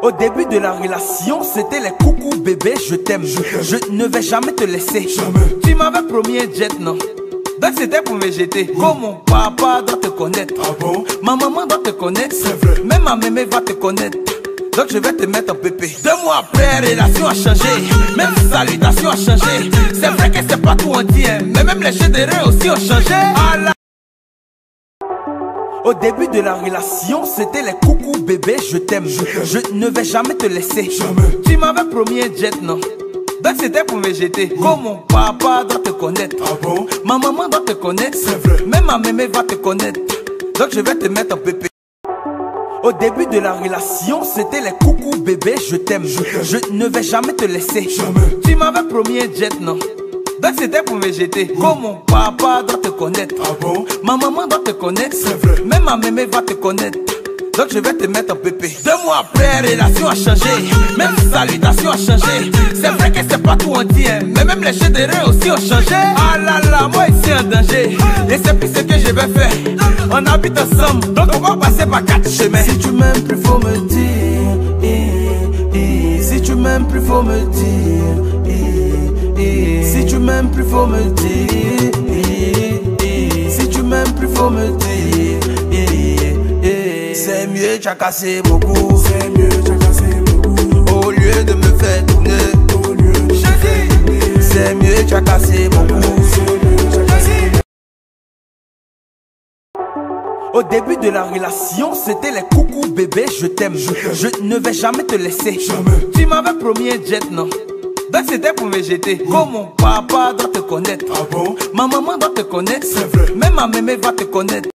Au début de la relation, c'était les coucou bébé, je t'aime. Je ne vais jamais te laisser. Jamais. Tu m'avais promis un jet, non? Donc c'était pour me jeter. Comme mon papa doit te connaître. Ah bon? Ma maman doit te connaître. C'est vrai. Même ma mémé va te connaître. Donc je vais te mettre en pépé. 2 mois après, relation a changé. Même salutation a changé. C'est vrai que c'est pas tout entier, mais même les jeux de rêve aussi ont changé. Au début de la relation, c'était les coucou bébé, je t'aime. Je ne vais jamais te laisser. Jamais. Tu m'avais promis un jet, non? Donc c'était pour me jeter. Comme mon papa doit te connaître. Ah bon? Ma maman doit te connaître. C'est vrai. Même ma mémé va te connaître. Donc je vais te mettre en pépé. Au début de la relation, c'était les coucou bébé, je t'aime. Je ne vais jamais te laisser. Jamais. Tu m'avais promis un jet, non? Donc c'était pour me jeter. Comme mon papa doit te connaître. Ah bon? Ma maman doit te connaître. C'est vrai. Même ma mémé va te connaître. Donc je vais te mettre en pépé. 2 mois après, relation a changé. Même salutation a changé. C'est vrai que c'est pas tout entier, mais même les jeux de rêve aussi ont changé. Ah là là, moi ici en danger. Et c'est plus ce que je vais faire. On habite ensemble, donc on va passer par 4 chemins. Si tu m'aimes plus, faut me dire. Si tu m'aimes plus, faut me dire. Si tu m'aimes plus, faut me dire. Si tu m'aimes plus, faut me dire. C'est mieux, tu as cassé beaucoup. C'est mieux, tu as cassé beaucoup. Au lieu de me faire tourner. Au lieu de me faire tourner. C'est mieux, tu as cassé beaucoup. C'est mieux, tu as cassé beaucoup. Au début de la relation, c'était les coucou bébé, je t'aime. Je ne vais jamais te laisser. Jamais. Tu m'avais promis un jet, non? Donc c'était pour me jeter. Comme mon papa doit te connaître. Ah bon? Ma maman doit te connaître. C'est vrai. Même ma mémé va te connaître.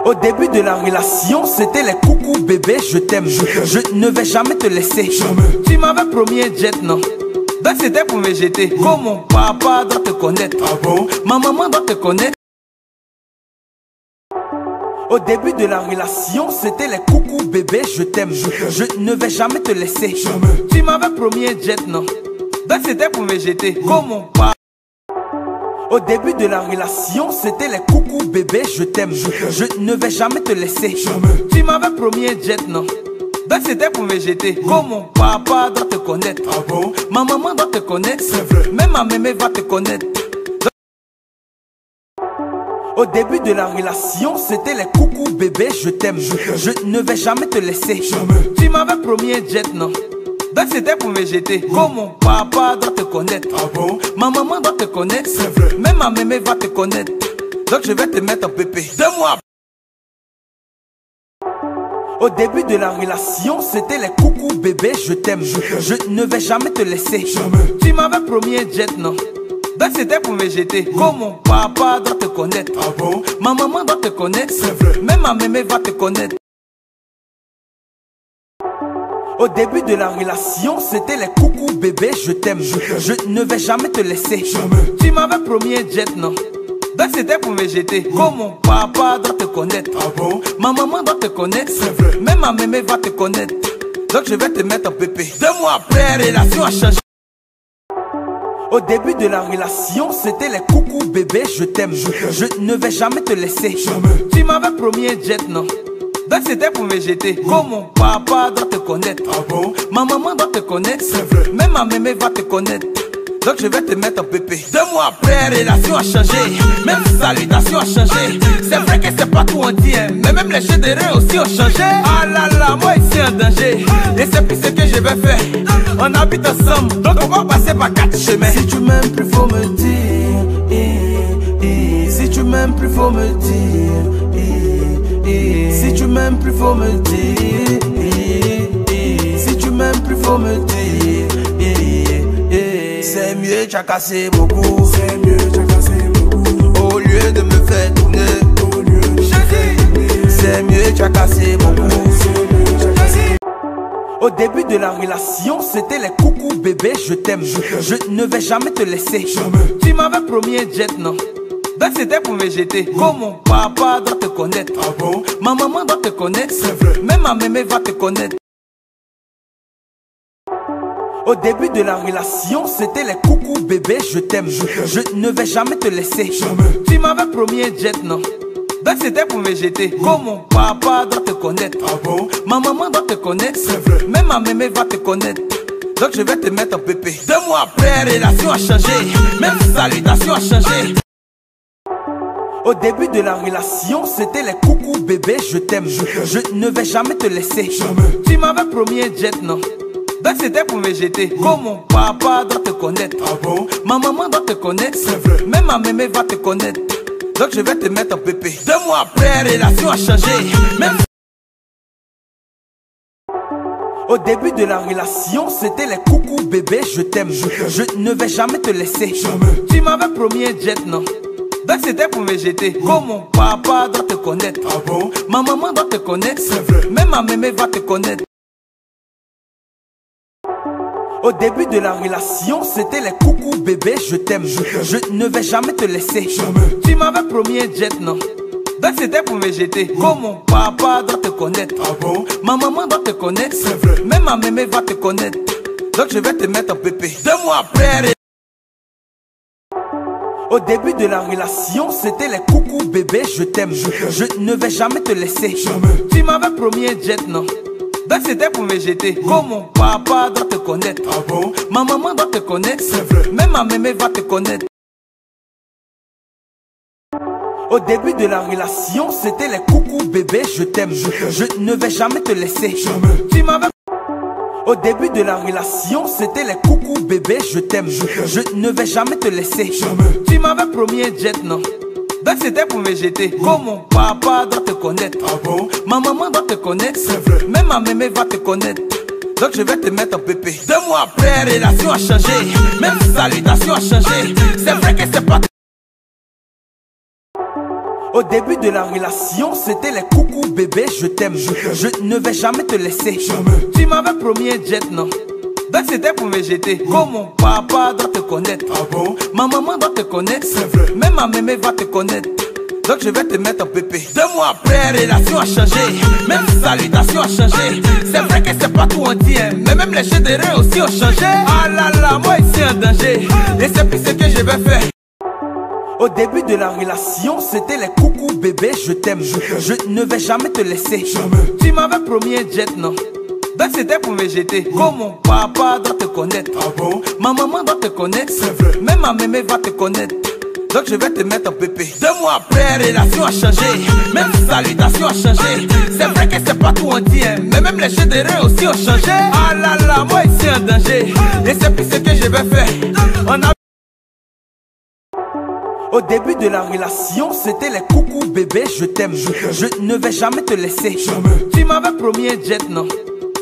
Au début de la relation, c'était les coucou bébé, je t'aime. Je ne vais jamais te laisser. Jamais. Tu m'avais promis un jet, non? Donc c'était pour me jeter. Comme mon papa doit te connaître. Ah bon? Ma maman doit te connaître. Au début de la relation, c'était les coucou bébé, je t'aime. Je ne vais jamais te laisser. Jamais. Tu m'avais promis un jet, non? Donc c'était pour me jeter. Comme mon papa. Au début de la relation, c'était les coucou bébé, je t'aime. Je ne vais jamais te laisser. Jamais. Tu m'avais promis un jet, non? Donc c'était pour me jeter. Comme mon papa doit te connaître. Ah bon? Ma maman doit te connaître. C'est vrai. Même ma mémé va te connaître. Au début de la relation, c'était les coucou bébé, je t'aime. Je ne vais jamais te laisser. Jamais. Tu m'avais promis un jet, non? Donc c'était pour me jeter. Comme mon papa doit te connaître. Ah bon? Ma maman doit te connaître. C'est vrai. Même ma mémé va te connaître. Donc je vais te mettre en pépé. 2 mois. Au début de la relation, c'était les coucou bébé, je t'aime. Je ne vais jamais te laisser. Jamais. Tu m'avais promis un jet, non? Donc c'était pour me jeter. Comme mon papa doit te connaître. Ah bon? Ma maman doit te connaître. C'est vrai. Même ma mémé va te connaître. Au début de la relation, c'était les coucou bébé, je t'aime. Je ne vais jamais te laisser. Jamais. Tu m'avais promis un jet, non? Donc c'était pour me jeter. Comme mon papa doit te connaître. Ah bon? Ma maman doit te connaître. C'est vrai. Même ma mémé va te connaître. Donc je vais te mettre en pépé. 2 mois après, relation a changé. Au début de la relation, c'était les coucou bébé, je t'aime. Je ne vais jamais te laisser. Jamais. Tu m'avais promis un jet, non? Donc c'était pour me jeter. Comme mon papa doit te connaître. Ah bon? Ma maman doit te connaître. C'est vrai. Même ma mémé va te connaître. Donc je vais te mettre en pépé. 2 mois après, relation a changé. Même salutation a changé. C'est vrai que c'est pas tout entier, mais même les jeux de rêve aussi ont changé. Ah là là, moi ici en danger. Et c'est plus ce que je vais faire. On habite ensemble, donc on va passer par 4 chemins. Si tu m'aimes plus, faut me dire. Si tu m'aimes plus, faut me dire. Si tu m'aimes plus, faut me dire. Si tu m'aimes plus, faut me dire. C'est mieux, tu as cassé beaucoup. C'est mieux, tu as cassé beaucoup. Au lieu de me faire tourner. Au lieu de me faire tourner. C'est mieux, tu as cassé beaucoup. C'est mieux, tu as cassé. Au début de la relation, c'était les coucou bébé, je t'aime. Je ne vais jamais te laisser. Jamais. Tu m'avais promis un jet, non? Donc c'était pour me jeter. Comme mon papa doit te connaître. Ah bon? Ma maman doit te connaître. C'est vrai. Même ma mémé va te connaître. Au début de la relation, c'était les coucou bébé, je t'aime. Je ne vais jamais te laisser. Jamais. Tu m'avais promis un jet, non? Donc c'était pour me jeter. Comme mon papa doit te connaître. Ah bon? connaître. C'est vrai. Même ma mémé va te connaître. Donc je vais te mettre en pépé. 2 mois après, relation a changé. Même salutation a changé. Au début de la relation, c'était les coucou bébé, je t'aime. Je ne vais jamais te laisser. Jamais. Tu m'avais promis un jet, non? Donc c'était pour me jeter. Comme mon papa doit te connaître. Ah bon? Ma maman doit te connaître. C'est vrai. Même ma mémé va te connaître. Donc je vais te mettre en pépé. 2 mois après, relation a changé. Même au début de la relation, c'était les coucou bébé, je t'aime. Je ne vais jamais te laisser. Jamais. Tu m'avais promis un jet, non? Donc c'était pour me jeter. Comme mon papa doit te connaître. Ah bon? Ma maman doit te connaître. C'est vrai. Même ma mémé va te connaître. Au début de la relation, c'était les coucou bébé, je t'aime. Je ne vais jamais te laisser. Jamais. Tu m'avais promis un jet, non? Donc c'était pour me jeter. Comme mon papa doit te connaître. Ah bon? Ma maman doit te connaître. C'est vrai. Même ma mémé va te connaître. Donc je vais te mettre en pépé. 2 mois après. Au début de la relation, c'était les coucou bébé, je t'aime. Je ne vais jamais te laisser. Jamais. Tu m'avais promis un jet, non? Donc c'était pour me jeter. Comme mon papa doit te connaître. Ah bon? Ma maman doit te connaître. C'est vrai. Même ma mémé va te connaître. Au début de la relation, c'était les coucou bébé, je t'aime. Je ne vais jamais te laisser. Jamais. Tu m'avais. Au début de la relation, c'était les coucou bébé, je t'aime. Je ne vais jamais te laisser. Jamais. Tu m'avais promis un jet, non? Donc c'était pour me jeter. Comme mon papa doit te connaître. Ah bon? Ma maman doit te connaître. C'est vrai. Même ma mémé va te connaître. Donc je vais te mettre en pépé. 2 mois après, relation a changé. Même salutation a changé. C'est vrai que c'est pas. Au début de la relation, c'était les coucou bébé, je t'aime. Je ne vais jamais te laisser. Jamais. Tu m'avais promis un jet, non? Donc c'était pour me jeter. Comme mon papa doit te connaître. Ah bon? Ma maman doit te connaître. C'est vrai. Même ma mémé va te connaître. Donc je vais te mettre en pépé. 2 mois après, relation a changé. Même salutation a changé. C'est vrai que c'est pas tout entier. Mais même les jeux de reins aussi ont changé. Ah là là, moi ici en danger. Et c'est plus ce que je vais faire. Au début de la relation, c'était les coucou bébé, je t'aime. Je ne vais jamais te laisser. Jamais. Tu m'avais promis un jet, non? Donc c'était pour me jeter. Comme mon papa doit te connaître. Ah bon? Ma maman doit te connaître. C'est vrai. Même ma mémé va te connaître. Donc je vais te mettre en pépé. 2 mois après, relation a changé. Même salutation a changé. C'est vrai que c'est pas tout entier. Mais même les jeux de reins aussi ont changé. Ah là là, moi ici en danger. Et c'est plus ce que je vais faire. On a. Au début de la relation, c'était les coucou bébé, je t'aime. Je ne vais jamais te laisser. Jamais. Tu m'avais promis un jet, non?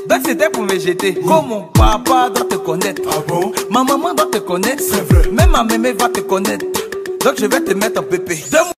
Donc c'était pour me jeter. Comme mon papa doit te connaître. Ah bon? Ma maman doit te connaître. C'est vrai. Même ma mémé va te connaître. Donc je vais te mettre en pépé. 2 mois